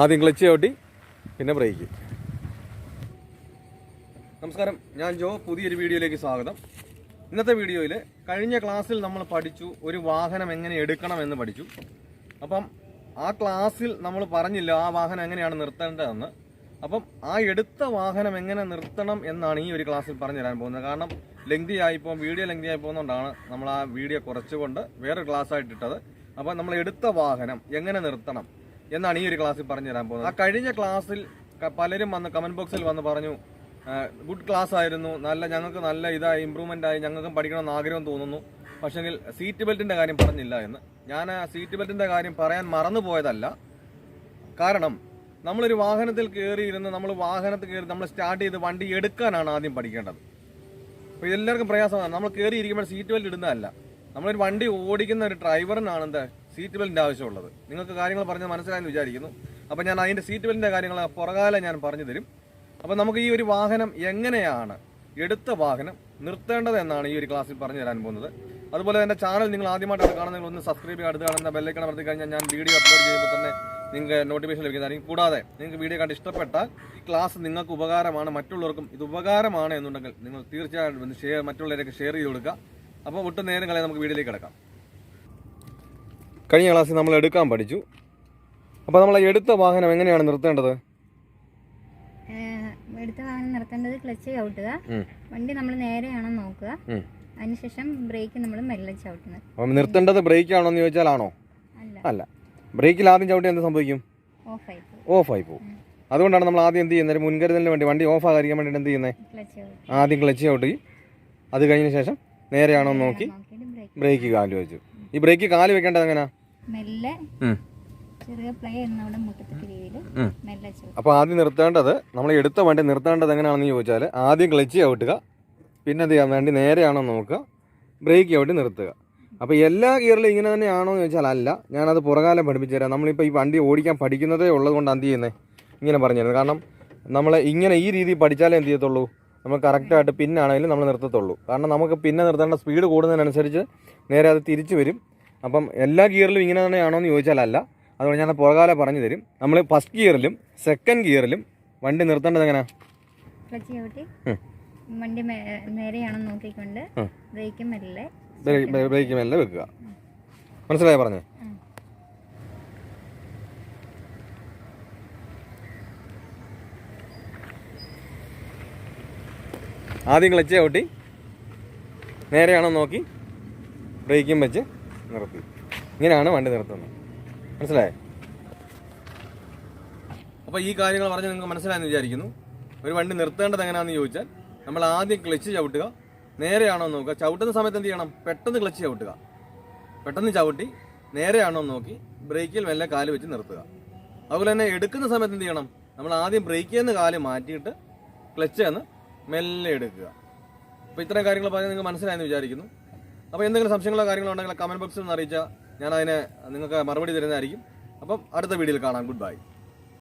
ആദ്യം ക്ലച്ച് ചവിട്ടി പിന്നെ ബ്രേക്ക്. നമസ്കാരം, ഞാൻ ജോ. പുതിയൊരു വീഡിയോയിലേക്ക് സ്വാഗതം. ഇന്നത്തെ വീഡിയോയിൽ കഴിഞ്ഞ ക്ലാസ്സിൽ നമ്മൾ പഠിച്ചു ഒരു വാഹനം എങ്ങനെ എടുക്കണമെന്ന് പഠിച്ചു. അപ്പം ആ ക്ലാസ്സിൽ നമ്മൾ പറഞ്ഞില്ല ആ വാഹനം എങ്ങനെയാണ് നിർത്തേണ്ടതെന്ന്. അപ്പം ആ എടുത്ത വാഹനം എങ്ങനെ നിർത്തണം എന്നാണ് ഈ ഒരു ക്ലാസ്സിൽ പറഞ്ഞു തരാൻ പോകുന്നത്. കാരണം വീഡിയോ ലെങ്തി ആയി പോകുന്നതുകൊണ്ടാണ് നമ്മൾ ആ വീഡിയോ കുറച്ചുകൊണ്ട് വേറൊരു ക്ലാസ് ആയിട്ട് ഇട്ടത്. അപ്പം നമ്മൾ എടുത്ത വാഹനം എങ്ങനെ നിർത്തണം എന്നാണ് ഈ ഒരു ക്ലാസ്സിൽ പറഞ്ഞു തരാൻ പോകുന്നത്. ആ കഴിഞ്ഞ ക്ലാസ്സിൽ പലരും വന്ന് കമന്റ് ബോക്സിൽ വന്ന് പറഞ്ഞു ഗുഡ് ക്ലാസ് ആയിരുന്നു, ഞങ്ങൾക്ക് നല്ല ഇതായി ഇമ്പ്രൂവ്മെന്റ് ആയി, ഞങ്ങൾക്കും പഠിക്കണമെന്ന് ആഗ്രഹം തോന്നുന്നു, പക്ഷെങ്കിൽ സീറ്റ് ബെൽറ്റിന്റെ കാര്യം പറഞ്ഞില്ല എന്ന്. ഞാൻ ആ സീറ്റ് ബെൽറ്റിന്റെ കാര്യം പറയാൻ മറന്നു പോയതല്ല. കാരണം നമ്മളൊരു വാഹനത്തിൽ കയറിയിരുന്ന് നമ്മൾ സ്റ്റാർട്ട് ചെയ്ത് വണ്ടി എടുക്കാനാണ് ആദ്യം പഠിക്കേണ്ടത്. അപ്പോൾ എല്ലാവർക്കും പ്രയാസമാണ്. നമ്മൾ കയറിയിരിക്കുമ്പോൾ സീറ്റ് ബെൽറ്റ് ഇടുന്നതല്ല. നമ്മളൊരു വണ്ടി ഓടിക്കുന്ന ഒരു ഡ്രൈവറിനാണ് എന്താ സീറ്റ് ബെൽറ്റിന്റെ ആവശ്യമുള്ളത്. നിങ്ങൾക്ക് കാര്യങ്ങൾ പറഞ്ഞത് മനസ്സിലായെന്ന് വിചാരിക്കുന്നു. അപ്പോൾ ഞാൻ അതിന്റെ സീറ്റ് ബെൽറ്റിന്റെ കാര്യങ്ങൾ പുറകാലെ ഞാൻ പറഞ്ഞു തരും. അപ്പോൾ നമുക്ക് ഈ ഒരു വാഹനം എങ്ങനെയാണ് എടുത്ത വാഹനം നിർത്തേണ്ടത് എന്നാണ് ഈ ഒരു ക്ലാസ്സിൽ പറഞ്ഞു തരാൻ പോകുന്നത്. അതുപോലെ തന്നെ ചാനൽ നിങ്ങൾ ആദ്യമായിട്ടാണ് കാണുന്നതെങ്കിൽ ഒന്ന് സബ്സ്ക്രൈബ് ചെയ്യുക, അടുത്ത് കാണുന്ന ബെല്ലൈക്കൺ അമർത്തി കഴിഞ്ഞാൽ ഞാൻ വീഡിയോ അപ്ലോഡ് ചെയ്യുമ്പോൾ തന്നെ നിങ്ങൾക്ക് നോട്ടിഫിക്കേഷൻ ലഭിക്കുന്നതായിരിക്കും. കൂടാതെ നിങ്ങൾക്ക് വീഡിയോ കണ്ട് ഇഷ്ടപ്പെട്ടാൽ ഈ ക്ലാസ് നിങ്ങൾക്ക് ഉപകാരമാണ്, മറ്റുള്ളവർക്കും ഇത് ഉപകാരമാണ് എന്നുണ്ടെങ്കിൽ നിങ്ങൾ തീർച്ചയായിട്ടും മറ്റുള്ളവരൊക്കെ ഷെയർ ചെയ്ത് കൊടുക്കുക. അപ്പോൾ ഒട്ടും നേരം കളയാൻ നമുക്ക് വീഡിയോയിലേക്ക് കിടക്കാം. കഴിഞ്ഞ ക്ലാസ്സിൽ നമ്മൾ എടുക്കാൻ പഠിച്ചു. അപ്പോൾ നമ്മൾ എടുത്ത വാഹനം എങ്ങനെയാണ് നിർത്തേണ്ടത്? എടുത്ത വാഹനം നിർത്തേണ്ടത് ക്ലച്ച് ചവിട്ടുക, വണ്ടി നമ്മൾ നേരെയാണോ നോക്കുക, അതിനുശേഷം ബ്രേക്ക് നമ്മൾ മെല്ലെ ചവിട്ടുന്നത്. അപ്പം നിർത്തേണ്ടത് ബ്രേക്ക് ആണോ എന്ന് ചോദിച്ചാൽ ആണോ? അല്ല, ബ്രേക്കിൽ ആദ്യം ചവിട്ടി എന്ത് സംഭവിക്കും? ഓഫായി പോകും. അതുകൊണ്ടാണ് നമ്മൾ ആദ്യം എന്ത് ചെയ്യുന്നത്? മുൻകരുതലിന് വേണ്ടി വണ്ടി ഓഫ് ആകാതിരിക്കാൻ വേണ്ടിയിട്ട് എന്ത് ചെയ്യുന്നത്? ആദ്യം ക്ലച്ച് ചവിട്ടി, അത് കഴിഞ്ഞ ശേഷം നേരെയാണോ നോക്കി ബ്രേക്ക് കാല് വെച്ചു. ഈ ബ്രേക്ക് കാല് വെക്കേണ്ടത് എങ്ങനെയാ? അപ്പൊ ആദ്യം നിർത്തേണ്ടത്, നമ്മൾ എടുത്ത വണ്ടി നിർത്തേണ്ടത് എങ്ങനെയാണെന്ന് ചോദിച്ചാൽ ആദ്യം ക്ലച്ച് ചവിട്ടുക, പിന്നെ എന്ത് ചെയ്യാൻ വേണ്ടി നേരെയാണോ നോക്കുക, ബ്രേക്ക് ചവിട്ടി നിർത്തുക. അപ്പോൾ എല്ലാ ഗിയറിലും ഇങ്ങനെ തന്നെയാണോ എന്ന് ചോദിച്ചാൽ അല്ല, ഞാനത് പുറകാലം പഠിപ്പിച്ചു തരാം. നമ്മളിപ്പോൾ ഈ വണ്ടി ഓടിക്കാൻ പഠിക്കുന്നതേ ഉള്ളത് കൊണ്ട് എന്ത് ചെയ്യുന്നത് ഇങ്ങനെ പറഞ്ഞു തരുന്നത്. കാരണം നമ്മൾ ഇങ്ങനെ ഈ രീതി പഠിച്ചാലേ എന്ത് ചെയ്യത്തുള്ളൂ, നമ്മൾ കറക്റ്റായിട്ട് പിന്നാണെങ്കിലും നമ്മൾ നിർത്തത്തുള്ളൂ. കാരണം നമുക്ക് പിന്നെ നിർത്തേണ്ട സ്പീഡ് കൂടുന്നതിനനുസരിച്ച് നേരെ അത് തിരിച്ചു വരും. അപ്പം എല്ലാ ഗിയറിലും ഇങ്ങനെ തന്നെയാണോ എന്ന് ചോദിച്ചാൽ അല്ല, അതുകൊണ്ട് ഞാൻ പുറകാലം പറഞ്ഞു തരും. നമ്മൾ ഫസ്റ്റ് ഗിയറിലും സെക്കൻഡ് ഗിയറിലും വണ്ടി നിർത്തേണ്ടത് എങ്ങനെയാ? വണ്ടി നേരെയാണോ നോക്കിക്കൊണ്ട് ബ്രേക്ക് മെല്ലെ വെക്കുക. മനസ്സിലായോ പറഞ്ഞേ? ആദ്യം ക്ലച്ച് ചവിട്ടി നേരെയാണോ നോക്കി ബ്രേക്കും വെച്ച് നിർത്തി. ഇങ്ങനെയാണ് വണ്ടി നിർത്തുന്നത്. മനസ്സിലായോ? അപ്പോൾ ഈ കാര്യങ്ങൾ പറഞ്ഞ് നിങ്ങൾക്ക് മനസ്സിലായെന്ന് വിചാരിക്കുന്നു. ഒരു വണ്ടി നിർത്തേണ്ടത് എങ്ങനെയാണെന്ന് ചോദിച്ചാൽ നമ്മൾ ആദ്യം ക്ലച്ച് ചവിട്ടുക, നേരെയാണോ നോക്കുക. ചവിട്ടുന്ന സമയത്ത് എന്ത് ചെയ്യണം? പെട്ടെന്ന് ക്ലച്ച് ചവിട്ടുക, പെട്ടെന്ന് ചവിട്ടി നേരെയാണോ നോക്കി ബ്രേക്കിൽ മെല്ലെ കാല് വെച്ച് നിർത്തുക. അതുപോലെ തന്നെ എടുക്കുന്ന സമയത്ത് എന്ത് ചെയ്യണം? നമ്മൾ ആദ്യം ബ്രേക്കിൽ നിന്ന് കാല് മാറ്റിയിട്ട് ക്ലച്ച് എന്ന് മെല്ലെ എടുക്കുക. അപ്പോൾ ഇത്രയും കാര്യങ്ങൾ പറഞ്ഞ് നിങ്ങൾക്ക് മനസ്സിലായെന്ന് വിചാരിക്കുന്നു. അപ്പോൾ എന്തെങ്കിലും സംശയങ്ങളോ കാര്യങ്ങളോ ഉണ്ടെങ്കിൽ കമന്റ് ബോക്സിൽ നിന്ന് അറിയിച്ചാൽ ഞാൻ അതിനെ നിങ്ങൾക്ക് മറുപടി തരുന്നതായിരിക്കും. അപ്പം അടുത്ത വീഡിയോയിൽ കാണാം. Good bye.